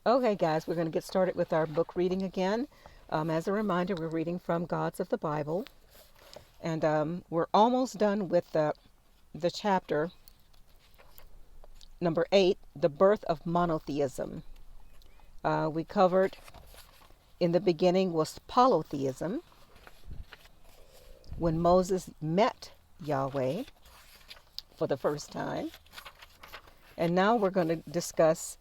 Okay, guys, we're going to get started with our book reading again. As a reminder, we're reading from Gods of the Bible, and we're almost done with the chapter number 8, The Birth of Monotheism. We covered in the beginning was polytheism, when Moses met Yahweh for the first time. And now we're going to discuss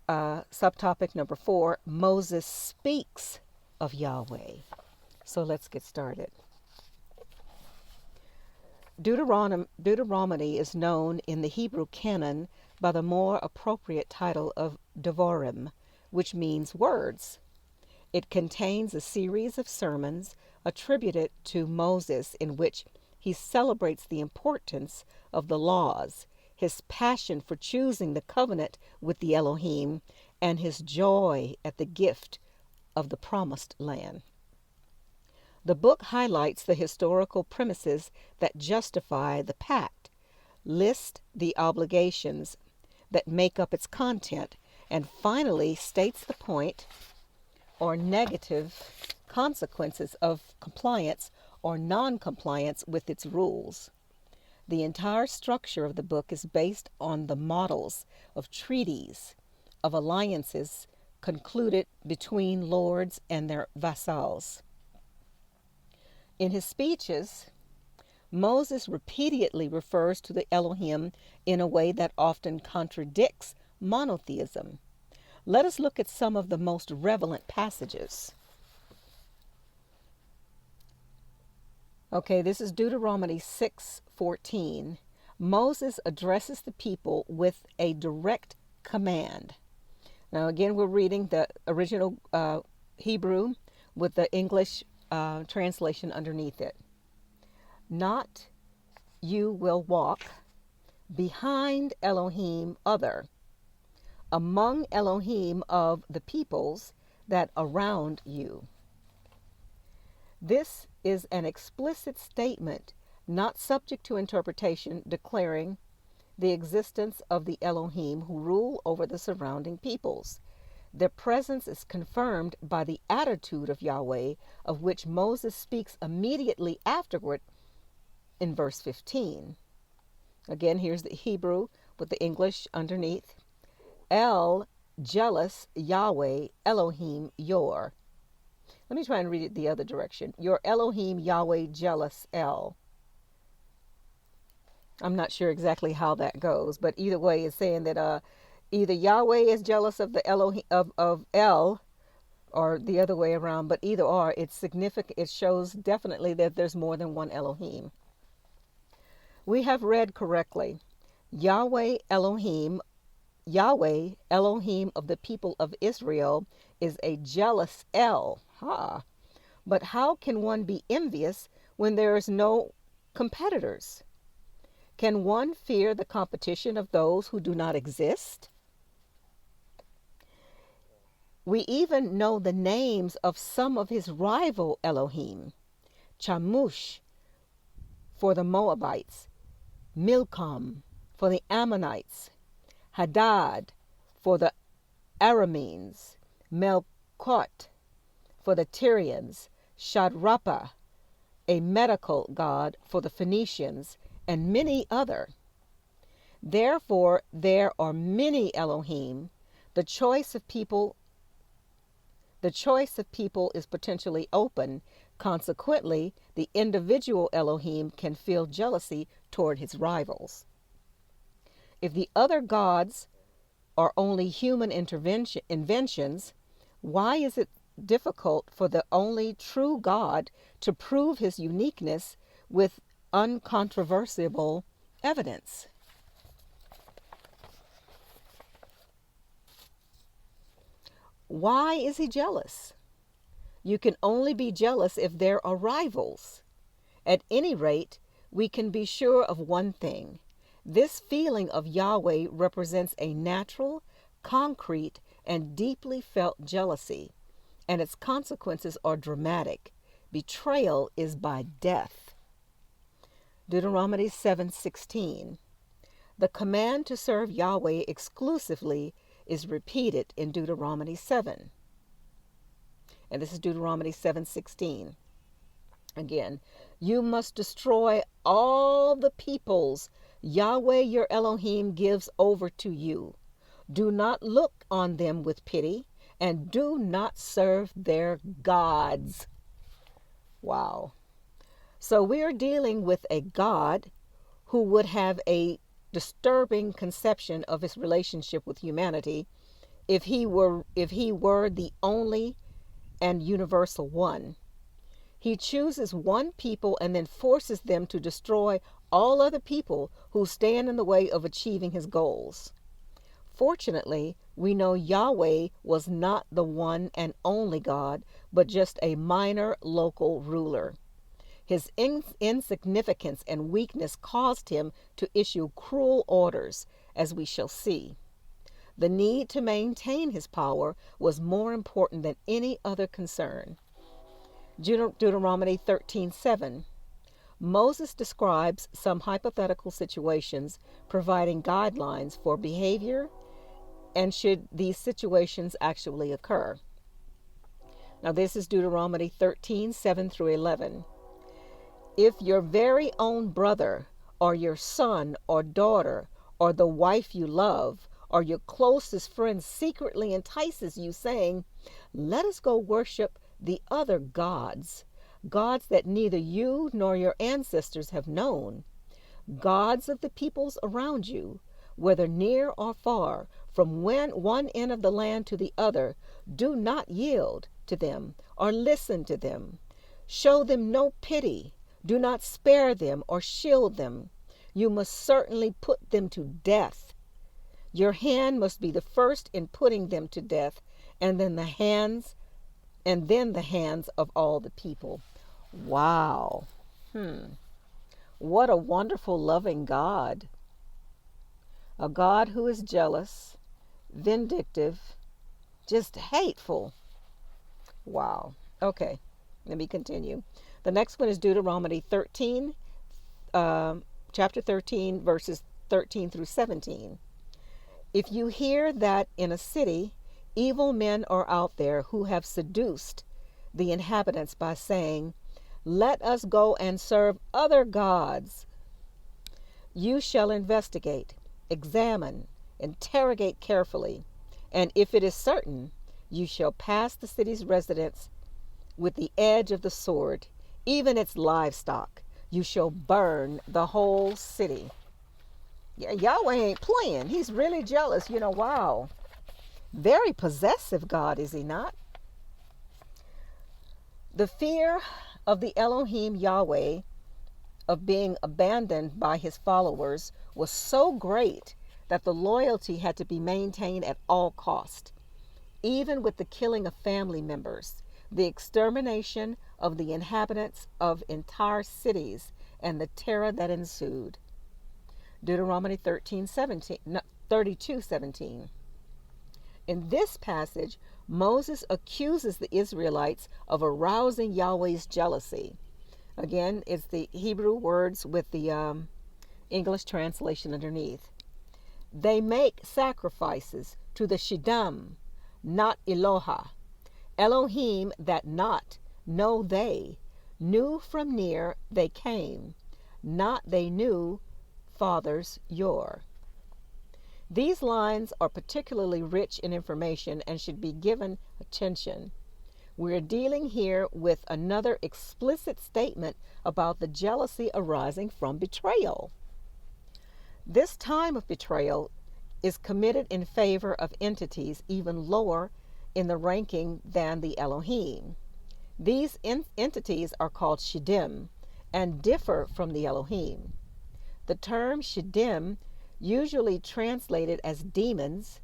subtopic number 4, Moses speaks of Yahweh. So let's get started. Deuteronomy is known in the Hebrew canon by the more appropriate title of Devarim, which means words. It contains a series of sermons attributed to Moses in which he celebrates the importance of the laws, his passion for choosing the covenant with the Elohim, and his joy at the gift of the promised land. The book highlights the historical premises that justify the pact, lists the obligations that make up its content, and finally states the point or negative consequences of compliance or non-compliance with its rules. The entire structure of the book is based on the models of treaties, of alliances concluded between lords and their vassals. In his speeches, Moses repeatedly refers to the Elohim in a way that often contradicts monotheism. Let us look at some of the most relevant passages. Okay, this is Deuteronomy 6:14. Moses addresses the people with a direct command. Now, again, we're reading the original Hebrew with the English translation underneath it. Not you will walk behind Elohim other, among Elohim of the peoples that around you. This is an explicit statement, not subject to interpretation, declaring the existence of the Elohim who rule over the surrounding peoples. Their presence is confirmed by the attitude of Yahweh, of which Moses speaks immediately afterward in verse 15. Again, here's the Hebrew with the English underneath. El, jealous, Yahweh, Elohim, your. Let me try and read it the other direction. Your Elohim, Yahweh, jealous, El. I'm not sure exactly how that goes, but either way, it's saying that either Yahweh is jealous of the Elohim of El, or the other way around. But either or, it's significant. It shows definitely that there's more than one Elohim. We have read correctly. Yahweh Elohim of the people of Israel, is a jealous El. But how can one be envious when there is no competitors? Can one fear the competition of those who do not exist? We even know the names of some of his rival Elohim. Chamush for the Moabites, Milcom for the Ammonites, Hadad for the Arameans, Melkot for the Tyrians, Shadrapah, a medical god, for the Phoenicians, and many other. Therefore, there are many Elohim. The choice of people is potentially open. Consequently, the individual Elohim can feel jealousy toward his rivals. If the other gods are only human inventions, why is it difficult for the only true God to prove his uniqueness with uncontroversial evidence? Why is he jealous? You can only be jealous if there are rivals. At any rate, we can be sure of one thing. This feeling of Yahweh represents a natural, concrete, and deeply felt jealousy, and its consequences are dramatic. Betrayal is by death. Deuteronomy 7:16. The command to serve Yahweh exclusively is repeated in Deuteronomy 7. And this is Deuteronomy 7:16. Again, you must destroy all the peoples Yahweh your Elohim gives over to you. Do not look on them with pity, and do not serve their gods. Wow. So we are dealing with a God who would have a disturbing conception of his relationship with humanity if he were the only and universal one. He chooses one people and then forces them to destroy all other people who stand in the way of achieving his goals. Fortunately, we know Yahweh was not the one and only God, but just a minor local ruler. His insignificance and weakness caused him to issue cruel orders, as we shall see. The need to maintain his power was more important than any other concern. Deuteronomy 13:7. Moses describes some hypothetical situations, providing guidelines for behavior and should these situations actually occur. Now this is Deuteronomy 13:7 through 11. If your very own brother or your son or daughter or the wife you love or your closest friend secretly entices you, saying, "Let us go worship the other gods, gods that neither you nor your ancestors have known, gods of the peoples around you, whether near or far, from one end of the land to the other, do not yield to them or listen to them. Show them no pity. Do not spare them or shield them. You must certainly put them to death. Your hand must be the first in putting them to death, and then the hands of all the people." Wow. What a wonderful, loving God. A God who is jealous, vindictive, just hateful. Wow. Okay, let me continue. The next one is Deuteronomy 13, chapter 13, verses 13 through 17. If you hear that in a city evil men are out there who have seduced the inhabitants by saying, "Let us go and serve other gods," you shall investigate, examine, interrogate carefully, and if it is certain, you shall pass the city's residents with the edge of the sword, even its livestock. You shall burn the whole city. Yeah, Yahweh ain't playing. He's really jealous. Wow. Very possessive God, is he not? The fear of the Elohim Yahweh of being abandoned by his followers was so great that the loyalty had to be maintained at all cost, even with the killing of family members, the extermination of the inhabitants of entire cities, and the terror that ensued. Deuteronomy 32:17. In this passage, Moses accuses the Israelites of arousing Yahweh's jealousy. Again, it's the Hebrew words with the English translation underneath. They make sacrifices to the Shidam, not Eloha. Elohim that not, know they. Knew from near they came. Not they knew fathers your. These lines are particularly rich in information and should be given attention. We're dealing here with another explicit statement about the jealousy arising from betrayal. This time of betrayal is committed in favor of entities even lower in the ranking than the Elohim. These entities are called Shiddim and differ from the Elohim. The term Shiddim, usually translated as demons,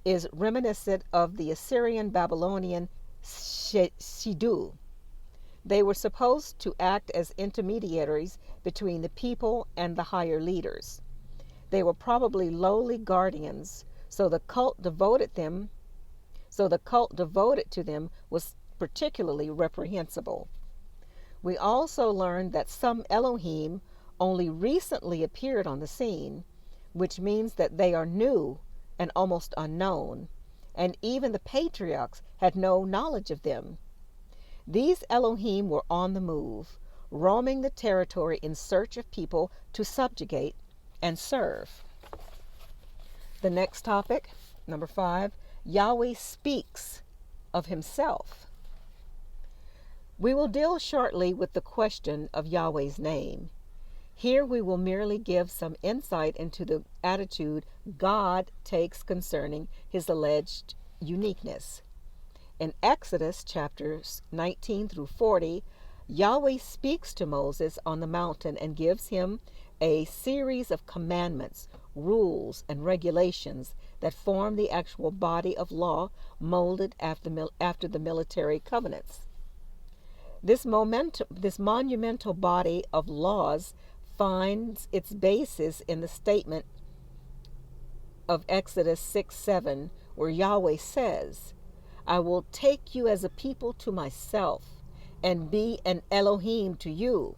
is reminiscent of the Assyrian Babylonian Shidu. They were supposed to act as intermediaries between the people and the higher leaders. They were probably lowly guardians, so the cult devoted to them was particularly reprehensible. We also learned that some Elohim only recently appeared on the scene, which means that they are new and almost unknown, and even the patriarchs had no knowledge of them. These Elohim were on the move, roaming the territory in search of people to subjugate and serve. The next topic, number 5, Yahweh speaks of himself. We will deal shortly with the question of Yahweh's name. Here we will merely give some insight into the attitude God takes concerning his alleged uniqueness. In Exodus chapters 19 through 40, Yahweh speaks to Moses on the mountain and gives him a series of commandments, rules, and regulations that form the actual body of law molded after the military covenants. This monumental body of laws finds its basis in the statement of Exodus 6:7, where Yahweh says, I will take you as a people to myself and be an Elohim to you.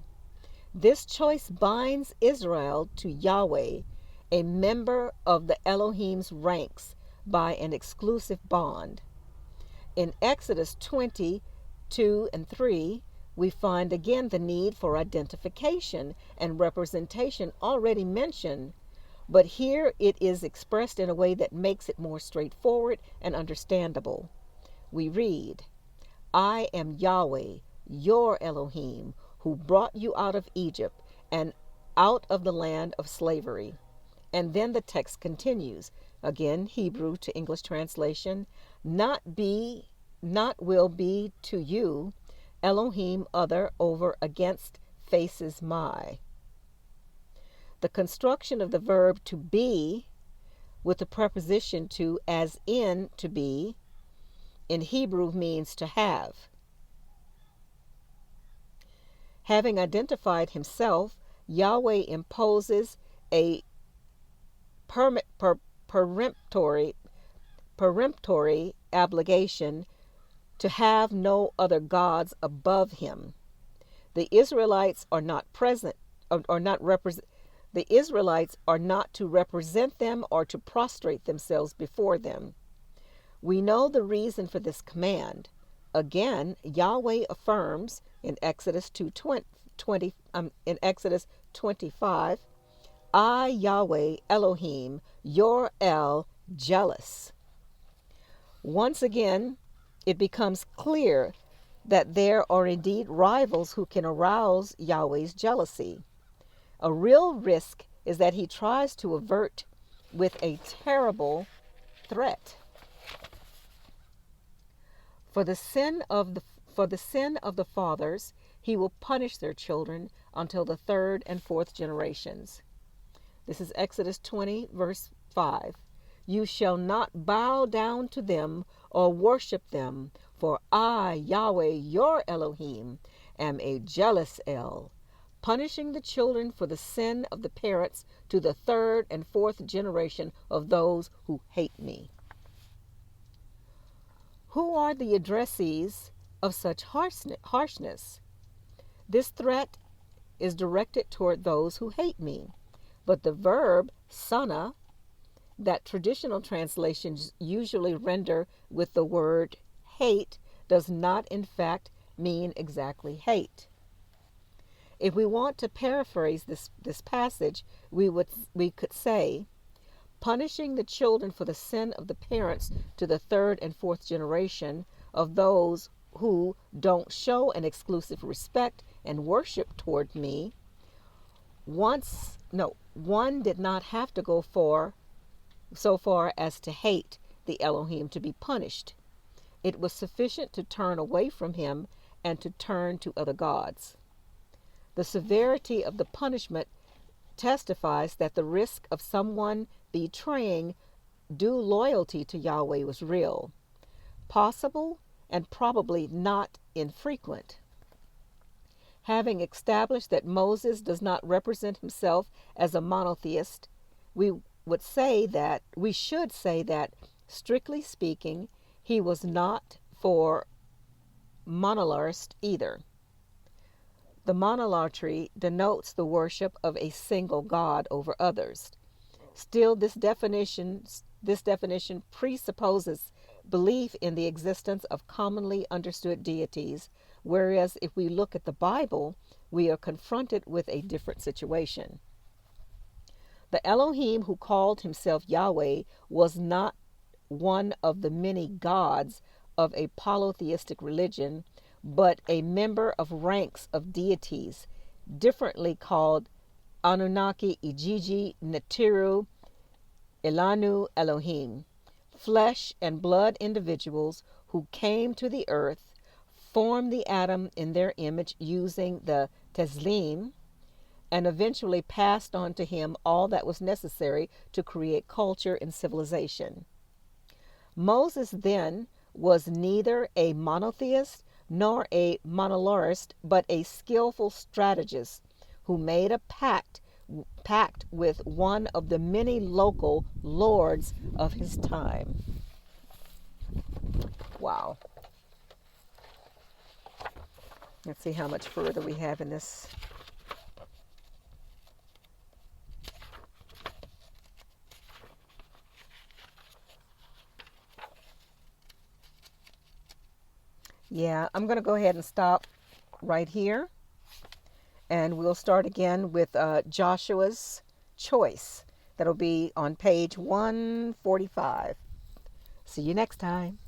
This choice binds Israel to Yahweh, a member of the Elohim's ranks, by an exclusive bond. In Exodus 20:2 and 3, we find again the need for identification and representation already mentioned, but here it is expressed in a way that makes it more straightforward and understandable. We read, I am Yahweh, your Elohim, who brought you out of Egypt and out of the land of slavery. And then the text continues, again Hebrew to English translation, not will be to you Elohim other over against faces my. The construction of the verb to be with the preposition to as in to be in Hebrew means to have. Having identified himself, Yahweh imposes a peremptory obligation to have no other gods above him. The Israelites are not the Israelites are not to represent them or to prostrate themselves before them. We know the reason for this command. Again, Yahweh affirms in Exodus 25, I, Yahweh, Elohim, your El, jealous. Once again, it becomes clear that there are indeed rivals who can arouse Yahweh's jealousy. A real risk is that he tries to avert with a terrible threat. For the sin of the fathers, he will punish their children until the third and fourth generations. This is Exodus 20, verse 5. You shall not bow down to them or worship them, for I, Yahweh, your Elohim, am a jealous El, punishing the children for the sin of the parents to the third and fourth generation of those who hate me. Who are the addressees of such harshness? This threat is directed toward those who hate me, but the verb sana, that traditional translations usually render with the word hate, does not in fact mean exactly hate. If we want to paraphrase this passage, we could say, punishing the children for the sin of the parents to the third and fourth generation of those who don't show an exclusive respect and worship toward me. One did not have to go so far as to hate the Elohim to be punished. It was sufficient to turn away from him and to turn to other gods. The severity of the punishment testifies that the risk of someone betraying due loyalty to Yahweh was real, possible, and probably not infrequent. Having established that Moses does not represent himself as a monotheist, we should say that, strictly speaking, he was not for monolarist either. The monolatry denotes the worship of a single God over others. Still, this definition This definition presupposes belief in the existence of commonly understood deities, whereas if we look at the Bible, we are confronted with a different situation. The Elohim who called himself Yahweh was not one of the many gods of a polytheistic religion, but a member of ranks of deities, differently called Anunnaki, Ijiji, Netiru, Elanu, Elohim, flesh and blood individuals who came to the earth, formed the atom in their image using the Teslim, and eventually passed on to him all that was necessary to create culture and civilization. Moses then was neither a monotheist nor a monolorist, but a skillful strategist who made a pact with one of the many local lords of his time. Wow. Let's see how much further we have in this. Yeah, I'm going to go ahead and stop right here. And we'll start again with Joshua's choice. That'll be on page 145. See you next time.